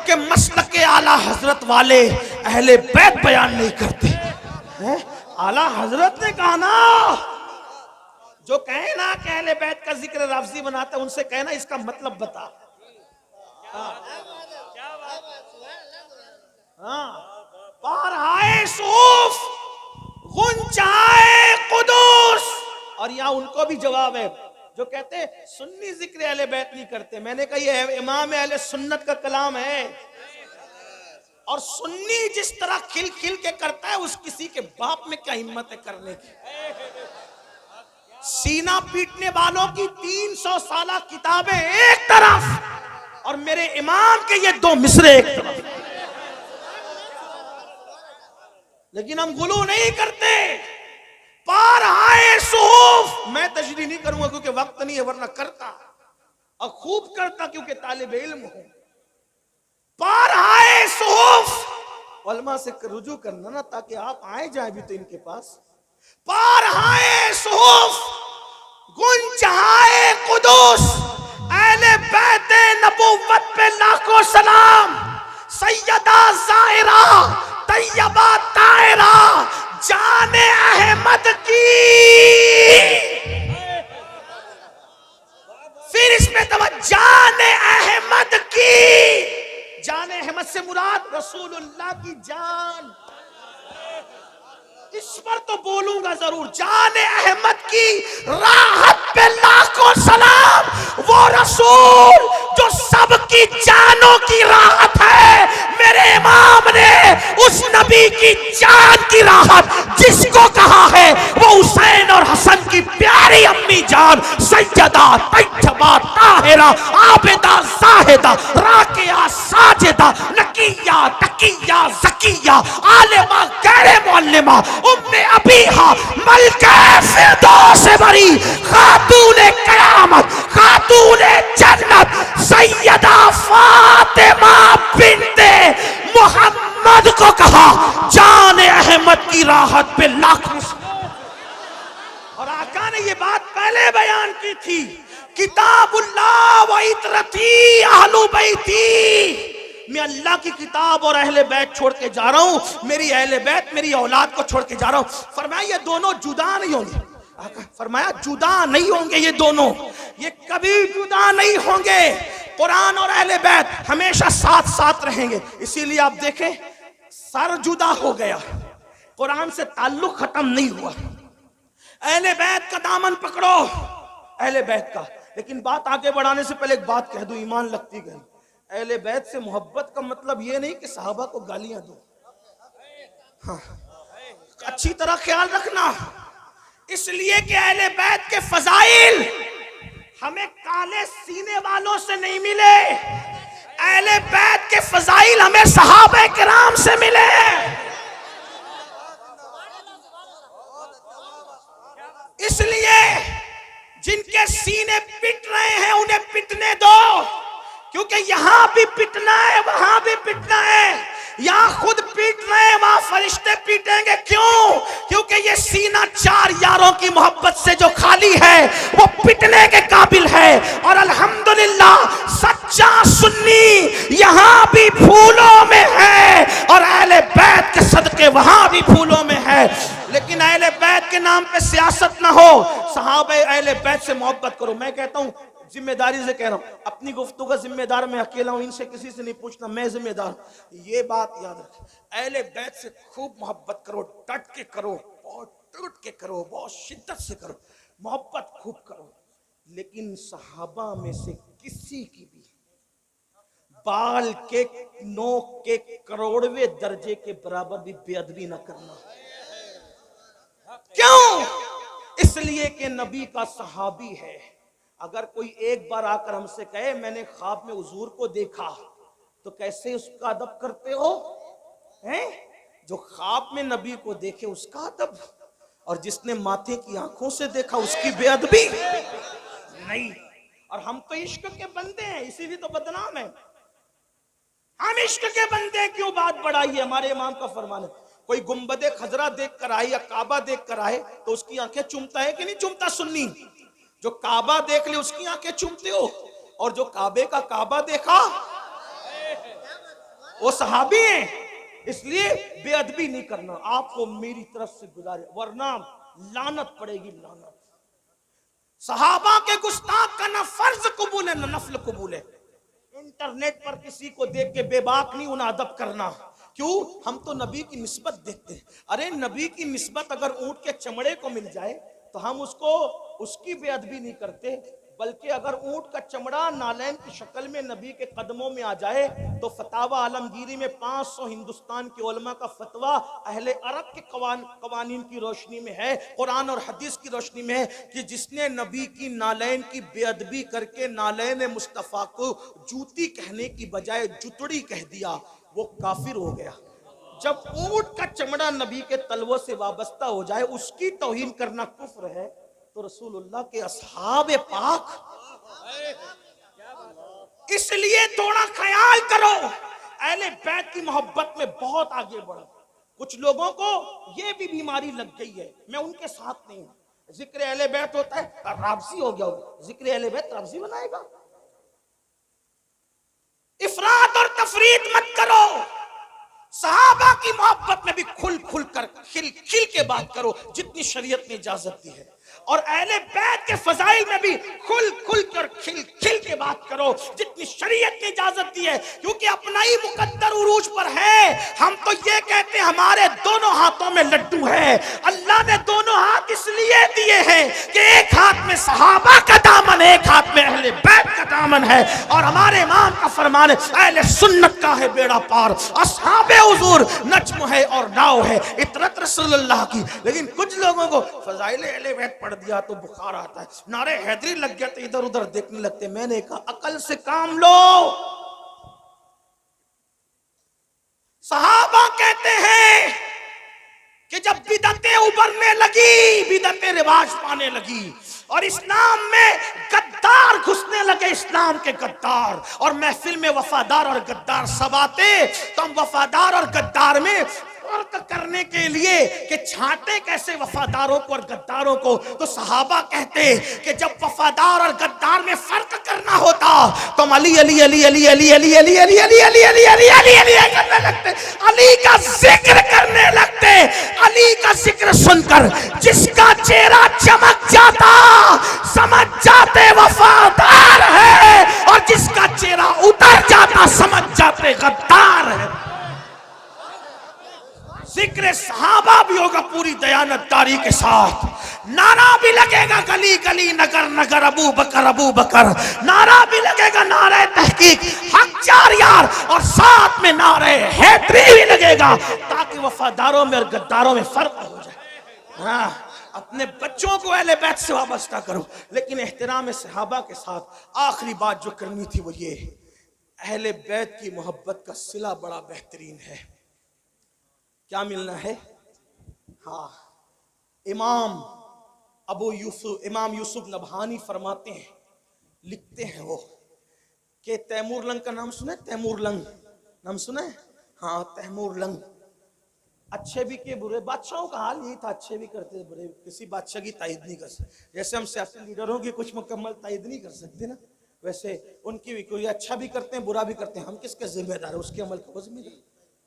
के मसलक के आला हजरत वाले अहले बैत बयान नहीं करते हैं। आला हजरत ने कहा ना, जो कहे ना कि अहले बैत का जिक्र लफ्जी बनाता है, उनसे कहना इसका मतलब बता। हाँ, बारहाए सूफ गुंजाए कुदूस। और यहां उनको भी जवाब है जो कहते हैं सुन्नी जिक्र अहले बैत नहीं करते। मैंने कहा ये इमाम अहले सुन्नत का कलाम है, और सुन्नी जिस तरह खिल खिल के करता है, उस किसी के बाप में क्या हिम्मत है करने की। सीना पीटने वालों की 300 साला किताबें एक तरफ और मेरे इमाम के ये 2 मिसरे एक तरफ, लेकिन हम गुलू नहीं करते। पार आए सूफ, मैं तशरीह नहीं करूंगा क्योंकि वक्त नहीं है, वरना करता और खूब करता क्योंकि तालिब इल्म हूं। पार आए सूफ, उलमा से रुजू करना ना, ताकि आप आए जाए भी तो इनके पास। पार आए सूफ गुंजाए कुदूस, अहले बैते नबुव्वत पे लाखों सलाम। सैयदा ज़ाहिरा तैयबा ताहिरा जाने अहमद की। फिर इसमें तवज्जो, जाने अहमद की। जाने अहमद से मुराद रसूलुल्लाह की जान। इस पर तो बोलूंगा जरूर। जाने अहमद की राहत पे लाखों सलाम, वो रसूल जो सबकी जानों की राहत है। मेरे इमाम ने उस नबी की जान की राहत जिसको कहा है, वो हुसैन और हसन की प्यारी अम्मी जान सैयदा तैयबा ताहिरा आबिदा जाहिदा राकिया साजिदा नकिया तकिया ज़किया आलिमा गैर मुअल्लिमा उम्मे अबीहा मलके फिरदौस बरी खातूने क़यामत खातूने जन्नत सैयदा फातिमा बिन्ते मोहम्मद को कहा जान अहमद की राहत पे लाखों। और आका ने ये बात पहले बयान की थी, किताबुल्लाह व इतरती अहलु बैती। मैं अल्लाह की किताब और अहले बैत छोड़ के जा रहा हूं, मेरी अहले बैत मेरी औलाद को छोड़ के जा रहा हूं। फरमाया ये दोनों जुदा नहीं होंगे। फरमाया जुदा नहीं होंगे ये दोनों, ये कभी जुदा नहीं होंगे। कुरान और अहले बैत हमेशा साथ साथ रहेंगे। इसीलिए आप देखें सर जुदा हो गया, कुरान से ताल्लुक खत्म नहीं हुआ। अहले बैत का दामन पकड़ो, अहले बैत का। लेकिन बात आगे बढ़ाने से पहले एक बात कह दूं, ईमान लगती गई। अहले बैत से मोहब्बत का मतलब ये नहीं कि सहाबा को गालियां दो। हाँ, अच्छी तरह ख्याल रखना, इसलिए कि अहले बैत के फजाइल हमें काले सीने वालों से नहीं मिले। अहले बैत के फजाइल हमें सहाबा किराम से मिले। इसलिए जिनके सीने पिट रहे हैं उन्हें पिटने दो, क्योंकि यहां भी पिटना है वहां भी पिटना है। यहां खुद पीट रहे हैं, वहां फरिश्ते पीटेंगे। क्यों? क्योंकि ये सीना 4 यारों की मोहब्बत से जो खाली है वो पिटने के काबिल है। और अल्हम्दुलिल्लाह सच्चा सुन्नी यहां भी फूलों में है और अहले बैत के सदके वहां भी फूलों में है। लेकिन अहले बैत के नाम पे सियासत ना हो, सहाबे अहले बैत से मोहब्बत करो। मैं कहता हूं, जिम्मेदारी से कह रहा हूं, अपनी गुफ्तगू का जिम्मेदार मैं अकेला हूं, इनसे किसी से नहीं पूछना, मैं जिम्मेदार हूं। ये बात याद रखें, अहले बैत से खूब मोहब्बत करो, डट के करो, बहुत टूट के करो, बहुत शिद्दत से करो, मोहब्बत खूब करो। लेकिन सहाबा में से किसी की भी बाल के नोक के करोड़वे दर्जे के बराबर भी बेअदबी ना करना। क्यों? इसलिए कि नबी का सहाबी है। अगर कोई एक बार आकर हमसे कहे मैंने ख्वाब में हुजूर को देखा, तो कैसे उसका अदब करते हो? हैं? जो ख्वाब में नबी को देखे उसका अदब, और जिसने माथे की आंखों से देखा उसकी बेअदबी नहीं। और हम तो इश्क के बंदे हैं, इसीलिए तो बदनाम है। हम इश्क के बंदे हैं, क्यों बात बढ़ाई है? हमारे इमाम का फरमान है, कोई गुंबदे खजरा देख कर आए या काबा देख कर आए तो उसकी आंखें चूमता है कि नहीं चूमता? सुन्नी जो काबा देख ले उसकी आंखें चूमते हो, और जो काबे का काबा देखा वो सहाबी हैं, इसलिए बेअदबी नहीं करना। आपको मेरी तरफ से गुजारिश, वरना लानत पड़ेगी, लानत। सहाबा के गुस्ताख का ना फर्ज कबूल है ना नफल कबूल है। इंटरनेट पर किसी को देख के बेबाक नहीं उन्हें अदब करना। क्यों? हम तो नबी की निस्बत देखते हैं। अरे नबी की निस्बत अगर ऊंट के चमड़े को मिल जाए तो हम उसको उसकी बेअदबी नहीं करते, बल्कि अगर ऊंट का चमड़ा नालैन की शक्ल में नबी के कदमों में आ जाए तो फतावा आलमगीरी में 500 हिंदुस्तान के उलमा का फतवा अहले अरब के कवानीन की रोशनी में है, कुरान और हदीस की रोशनी में है कि जिसने नबी की नालैन की बेअदबी करके नालैन मुस्तफ़ा को जूती कहने की बजाय जुतड़ी कह दिया, वो काफिर हो गया। जब ऊंट का चमड़ा नबी के तलवों से वाबस्ता हो जाए उसकी तौहीन करना कुफ्र है, तो रसूलुल्लाह के असहाब पाक, इसलिए थोड़ा ख्याल करो, अहले बैत की मोहब्बत में बहुत आगे बढ़ो। कुछ लोगों को ये भी बीमारी लग गई है, मैं उनके साथ नहीं हूं। जिक्र अहले बैत होता है राबसी हो गया, जिक्र अहले बैत राबसी बनाएगा। इफरात और तफरीत मत करो। सहाबा की मोहब्बत में भी खुल खुल कर खिल खिल के बात करो जितनी शरीयत ने इजाजत दी है, और अहले बैत के फजाइल में भी खुल खुल कर खिल खिल के बात करो जितनी शरीयत ने इजाजत दी है, क्योंकि अपना ही मुकद्दर उरूज पर है। हम तो ये कहते हैं हमारे दोनों हाथों में लड्डू है। अल्लाह ने दोनों हाथ इसलिए दिए हैं कि एक हाथ में सहाबा का दामन है, एक हाथ में अहले बैत का दामन है, और हमारे इमाम का फरमान है अहले सुन्नत का है बेड़ा पार, असहाबे हुजूर नज्म है और नाव है, इतरत रसूलुल्लाह की। लेकिन कुछ लोगों को फजाइल अहले बैत पढ़ दिया तो बुखार आता है, नारे हैदरी लग गया तो इधर उधर देखने लगते। मैंने कहा अकल से काम लो। सहाबा कहते हैं कि जब बिदतें उभरने लगी, बिदतें रिवाज पाने लगी और इस्लाम में गद्दार घुसने लगे, इस्लाम के गद्दार, और महफिल में वफादार और गद्दार सब आते, तो हम वफादार और गद्दार में फर्क करने के लिए कि छांटे कैसे वफादारों को और गद्दारों को, तो सहाबा कहते कि जब वफादार और गद्दार में फर्क करना होता तो हम अली अली अली अली अली अली अली अली अली अली अली अली अली अली करने लगते, अली का जिक्र करने लगते। अली का जिक्र सुनकर जिसका चेहरा चमक जाता समझ जाते वफादार है, और जिसका चेहरा उतर जाता समझ जाते गद्दार है। जिक्र सहाबा भी होगा पूरी दयानतदारी के साथ, नारा भी लगेगा गली गली नगर नगर अबू बकर, नारा भी लगेगा नारे तहकीक हक चार यार, और साथ में नारे हैदरी भी लगेगा, ताकि वफादारों में और गद्दारों में फर्क हो जाए। हाँ, अपने बच्चों को अहले बैत से वाबस्ता करो, लेकिन एहतराम सहाबा के साथ। आखिरी बात जो करनी थी वो ये, अहले बैत की मोहब्बत का सिला बड़ा बेहतरीन है। क्या मिलना है? हाँ, इमाम यूसुफ नबहानी फरमाते हैं, लिखते हैं वो कि तैमूर लंग का नाम सुना है? तैमूर लंग नाम सुना है? हाँ, तैमूर लंग अच्छे भी के बुरे, बादशाहों का हाल यही था, अच्छे भी करते बुरे, किसी बादशाह की तायद नहीं कर सकते। जैसे हम सियासी लीडरों की कुछ मुकम्मल तायद नहीं कर सकते ना, वैसे उनकी भी कोई अच्छा भी करते हैं बुरा भी करते हैं, हम किसके जिम्मेदार है? उसके अमल का जिम्मेदार।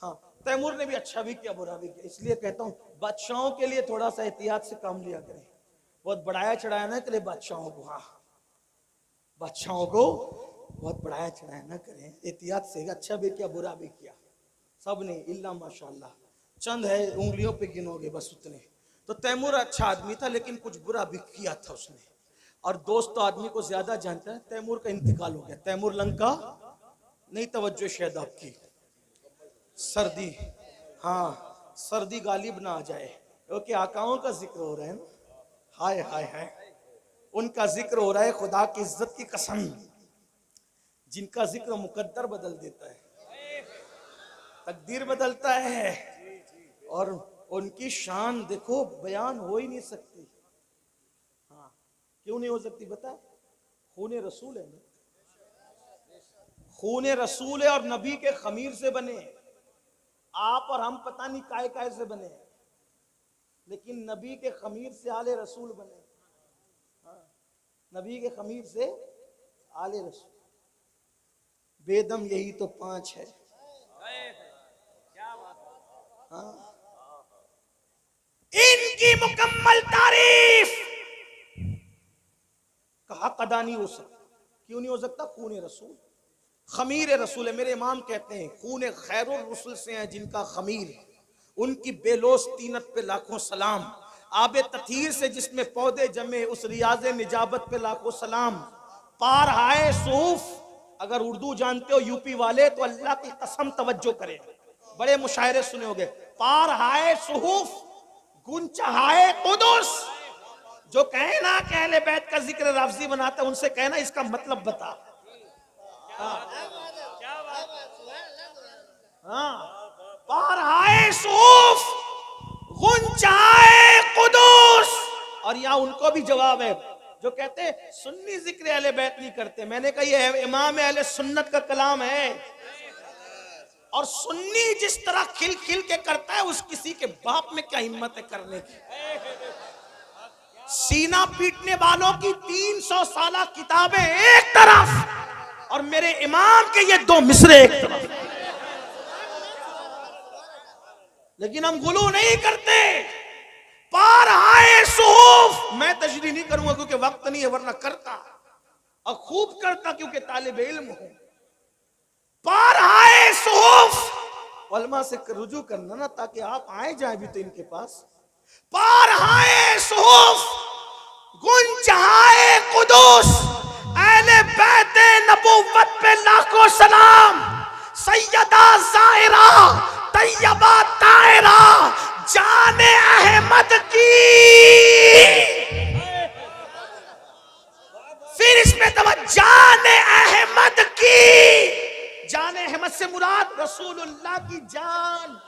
हाँ, तैमूर ने भी अच्छा भी किया बुरा भी किया, इसलिए कहता हूँ बादशाहों के लिए थोड़ा सा एहतियात से काम लिया करें, बहुत बढ़ाया चढ़ाया ना करे बादशाहों को। हाँ, बादशाहों को बहुत बढ़ाया चढ़ाया ना करें, एहतियात से, अच्छा भी किया बुरा भी किया, सब ने इल्ला माशाल्लाह, चंद है उंगलियों पे गिनोगे बस उतने। तो तैमूर अच्छा आदमी था लेकिन कुछ बुरा भी किया था उसने, और दोस्त तो आदमी को ज्यादा जानता है। तैमूर का इंतकाल हो गया, तैमूर लंग का नहीं, तवज्जो शायद आपकी, सर्दी, हाँ सर्दी गालिब ना आ जाए, क्योंकि आकाओं का जिक्र हो रहा है ना, हाय हाय हाय, उनका जिक्र हो रहा है, खुदा की इज्जत की कसम, जिनका जिक्र मुकद्दर बदल देता है, तकदीर बदलता है, और उनकी शान देखो बयान हो ही नहीं सकती। हाँ, क्यों नहीं हो सकती बता? खूने रसूल है ना, खूने रसूल है, और नबी के खमीर से बने। आप और हम पता नहीं काय काय से बने, लेकिन नबी के खमीर से आले रसूल बने। हाँ, नबी के खमीर से आले रसूल, बेदम यही तो 5 है। इनकी मुकम्मल तारीफ का हक अदा नहीं हो सकता। क्यों नहीं हो सकता? खून रसूल, खमीर रसूल है। मेरे इमाम कहते हैं खून खैरुर रसूल से हैं जिनका खमीर, उनकी बेलोस तीनत पे लाखों सलाम। आबे तथीर से जिसमें पौधे जमे, उस रियाज़े निजाबत पे लाखों सलाम। पार हाय सूफ, अगर उर्दू जानते हो यूपी वाले तो अल्लाह की कसम तवज्जो करें, बड़े मुशायरे सुने होंगे। पार हाय सूफ गुंच हाय कुदुस। जो कहे ना कि अहले बैत का जिक्र लफ्जी बनाता है, उनसे कहना इसका मतलब बता। पार हाय सूफ गुंच हाय कुदुस। और यहाँ उनको भी जवाब है जो कहते हैं सुन्नी जिक्र अहले बैत नहीं करते। मैंने कहा ये इमाम अहले सुन्नत का कलाम है, और सुन्नी जिस तरह खिल खिल के करता है उस किसी के बाप में क्या हिम्मत है करने की। सीना पीटने वालों की 300 साला किताबें एक तरफ और मेरे इमाम के ये 2 मिसरे एक तरफ, लेकिन हम गुलू नहीं करते। पार आए सुहूफ, मैं तशरीह नहीं करूंगा क्योंकि वक्त नहीं है, वरना करता और खूब करता क्योंकि तालिब इल्म हूं। पार आए सुहूफ, उलमा से रुजू करना ना ताकि आप आए जाए भी तो इनके पास। पार आए सुहूफ गुंज आए कुदुस, अहले बैते नबुव्वत पे लाखों सलाम। सैयदा ज़ाहिरा तैयबा ताहिरा जाने अहमद की। फिर इसमें जाने अहमद की। जाने अहमद से मुराद रसूलुल्लाह की जान।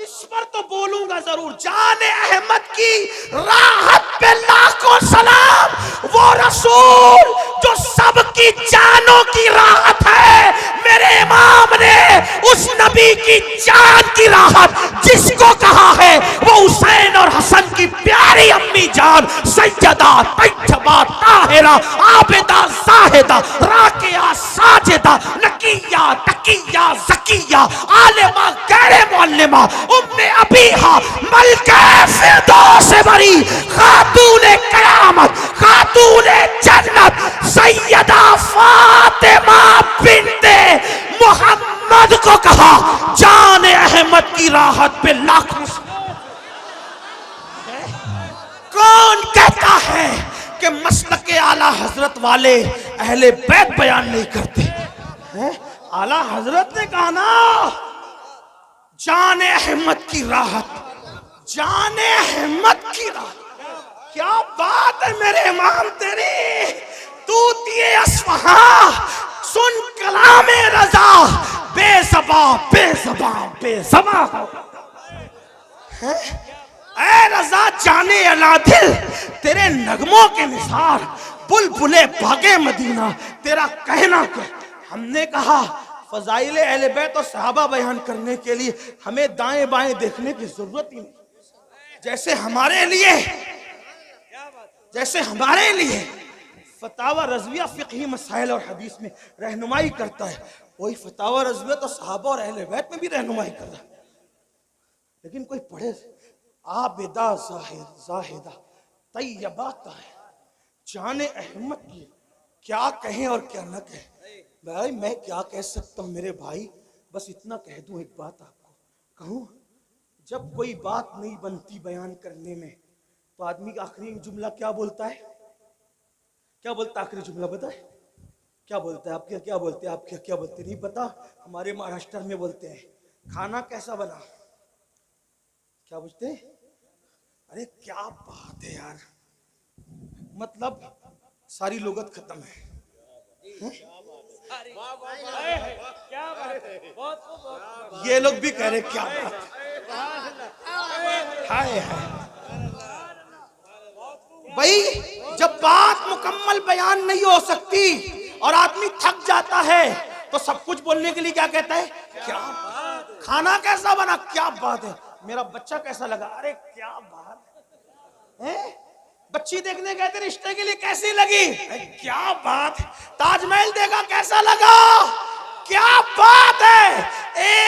इस पर तो बोलूंगा जरूर। जाने अहमद की राहत पे लाखों सलाम। वो रसूल जो सबकी जानों की राहत है, मेरे इमाम ने उस नबी की जान की राहत जिसको कहा है वो हुसैन और हसन की प्यारी अम्मी जान सैयदा तैयबा ताहिरा आबिदा जाहिदा राकिया साजिदा नकिया तकिया ज़किया आलिमा गैर मुअल्लिमा उम्मे अबीहा मलके फिरदौस बरी खातूने क़यामत खातूने जन्नत सैयदा फातिमा बिन्ते मोहम्मद को कहा जाने अहमद की राहत पे लाखों। कौन कहता है कि मसलक आला हजरत वाले अहले बैत बयान नहीं करते हैं? आला हजरत ने कहा ना जाने अहमद की राहत, जाने अहमद की राहत। क्या बात है मेरे इमाम तेरी। तूतिए अस्फहां सुन कलामे रजा बेज़बा बेज़बा बेज़बा है। ऐ रजा जाने अलादिल तेरे नगमों के निसार बुलबुले बागे मदीना तेरा कहना क्या। हमने कहा फजाइले अहले बैत और सहाबा बयान करने के लिए हमें दाएं बाएं देखने की जरूरत ही नहीं। जैसे हमारे लिए फतावा रज़विया फ़िक़ही मसाइल और हदीस में रहनुमाई करता है, वही फतावा रज़विया तो सहाबा और अहले बैत में भी रहनुमाई कर रहा है। लेकिन कोई पढ़े आबिदा ज़ाहिदा तैयबा ताहिरा जाने अहमद की क्या कहें और क्या न कहें। भाई मैं क्या कह सकता हूँ मेरे भाई, बस इतना कह दूं। एक बात आपको कहूँ, जब कोई बात नहीं बनती बयान करने में तो आदमी का आखिरी जुमला क्या बोलता है? क्या बोलता है आखिरी जुमला? बताए क्या बोलता है? आपके क्या बोलते हैं? आपके क्या बोलते नहीं पता? हमारे महाराष्ट्र में बोलते हैं खाना कैसा बना। क्या पूछते हैं? अरे क्या बात है यार, मतलब सारी लुगत खत्म है। ये लोग भी कह रहे क्या बात हाय भाई। जब बात मुकम्मल बयान नहीं हो सकती और आदमी थक जाता है तो सब कुछ बोलने के लिए क्या कहता है? क्या खाना कैसा बना, क्या बात है, मेरा बच्चा कैसा लगा, अरे क्या बात है, बच्ची देखने गए थे रिश्ते के लिए कैसी लगी, क्या बात है, ताजमहल देखा कैसा लगा, क्या बात है,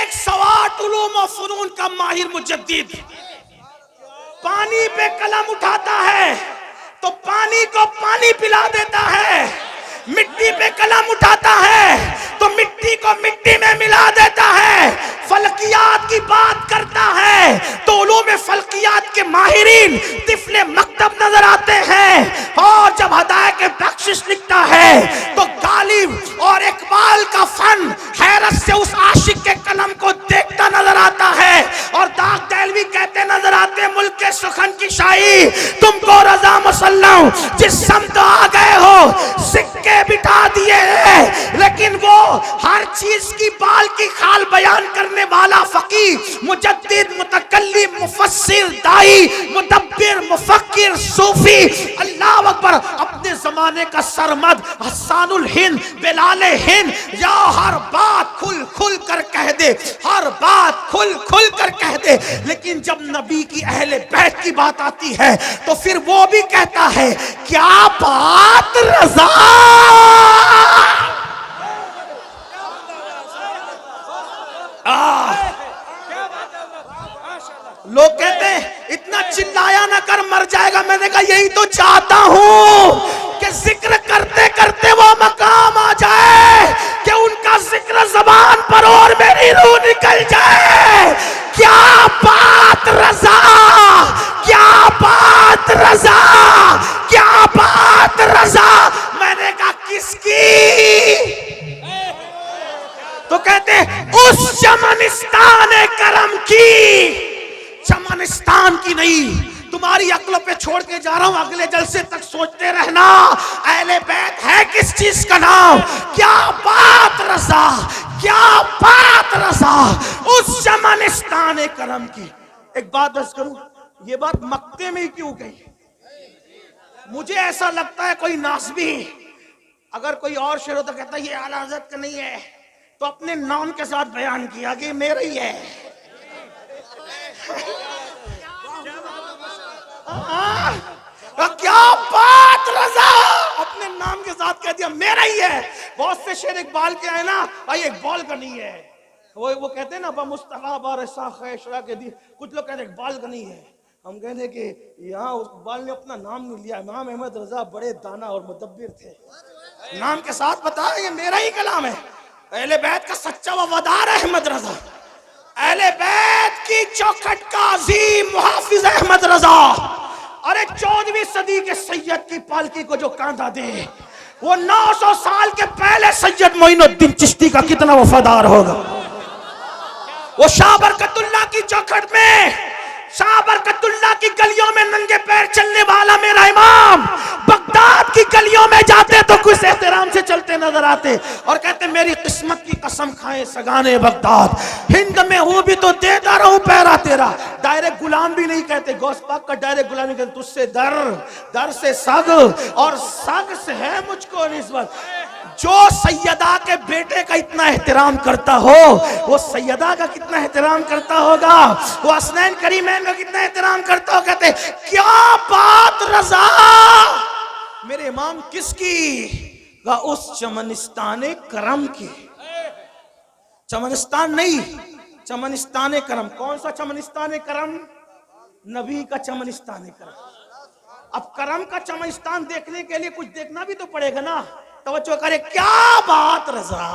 1 सवा बहुत उलूम और फनून का माहिर मुजद्दिद पानी पे कलम उठाता है तो पानी को पानी पिला देता है, मिट्टी पे कलम उठाता है तो मिट्टी को मिट्टी में मिला देता है, फल्कियात की बात करता है तो उलूम फल्कियात के माहिरीन तिफले मकतब नजर आते हैं, और जब हदायत के बख्शिश लिखता है तो गालिब और इकबाल का फन हैरत से उस आशिक के कलम को देखता नजर आता है, और दाग दहलवी कहते नजर आते हैं मुल्क के सुखन की शाही तुमको रजा मुसल्लम जिस समत आ गए हो सिक्के बिठा दिए हैं, लेकिन वो हर चीज की बाल की खाल बयान करने वाला फकीह मुजद्दिद मुतकल्लिम मुफस्सिर दाई मुदब्बिर मुफक्किर सूफी अल्लाह अकबर अपने जमाने का सरमद हसानुल हिंद बिलाल हिंद या हर बात खुल खुल कर कह दे, हर बात खुल खुल कर कह दे, लेकिन जब नबी की अहले बैत की बात आती है तो फिर वो भी कहता है क्या बात रजा। लोग कहते हैं इतना चिल्लाया ना कर मर जाएगा, मैंने कहा यही तो चाहता हूं कि जिक्र करते करते वो मकाम आ जाए कि उनका जिक्र जबान पर और मेरी रूह निकल जाए। क्या बात रजा, क्या बात रजा, क्या बात रजा। मैंने कहा किसकी? तो कहते उस चमनिस्तान करम की, चमनिस्तान की नहीं। तुम्हारी अक्ल पे छोड़ के जा रहा हूं, अगले जलसे तक सोचते रहना अहले बैत है किस चीज का नाम। क्या बात रजा, क्या बात रजा, उस चमनिस्तान करम की। एक बात दस करूं, ये बात मक्के में ही क्यों गई? मुझे ऐसा लगता है कोई नासबी अगर कोई और शेर हो तो कहता है ये आला हज़रत का नहीं है, तो अपने नाम के साथ बयान किया कि मेरा ही है। क्या बात रजा, अपने नाम के साथ कह दिया मेरा ही है। बहुत से शेर इकबाल के आए ना, भाई इकबाल का नहीं है। वो कहते हैं ना मुस्तफा बारसा खैशरा के दी, कुछ लोग कहते हैं इकबाल का नहीं है। हम कहते हैं कि यहाँ इकबाल ने अपना नाम नहीं लिया, इमाम अहमद रजा बड़े दाना और मुदब्बिर थे, नाम के साथ बताया ये मेरा ही कलाम है। अहले बैत का सच्चा वफादार अहमद रजा, अहले बैत की चौखट का अजीम मुहाफिज अहमद रजा। अरे 14वीं सदी के सैयद की पालकी को जो कांधा दे, वो 900 साल के पहले सैयद मोइनुद्दीन चिश्ती का कितना वफादार होगा। वो शाह बरकतुल्लाह की चौखट में, शाह बरकतुल्लाह की गलियों में नंगे पैर चलने वाला मेरा इमाम बगदाद की गलियों में जाते तो कुछ एहतराम से चलते नजर आते और कहते मेरी किस्मत की कसम खाए सगाने बगदाद, हिंद में हूं भी तो देता रहूं पैरा तेरा। डायरेक्ट गुलाम भी नहीं कहते, गौस पाक का डायरेक्ट गुलाम नहीं कहते, तुझसे दर, दर से सग और सग से है मुझको निस्बत। जो सैयदा के बेटे का इतना एहतराम करता हो, वो सैयदा का कितना एहतराम करता होगा, वो हसनैन करीमैन का कितना एहतराम करता हो। कहते क्या बात रजा, मेरे इमाम किसकी? उस चमनिस्तान करम की। चमनिस्तान नहीं, चमनिस्तान करम। कौन सा चमनिस्तान करम? नबी का चमनिस्तान करम। अब करम का चमनिस्तान देखने के लिए कुछ देखना भी तो पड़ेगा ना। तवज्जो करे, क्या बात रजा,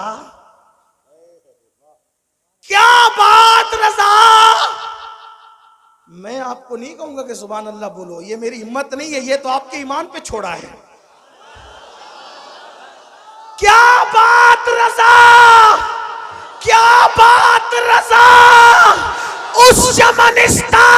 क्या बात रजा। मैं आपको नहीं कहूंगा कि सुभान अल्लाह बोलो, ये मेरी हिम्मत नहीं है, ये तो आपके ईमान पे छोड़ा है। क्या बात रजा, क्या बात रजा, उस चमनिस्तान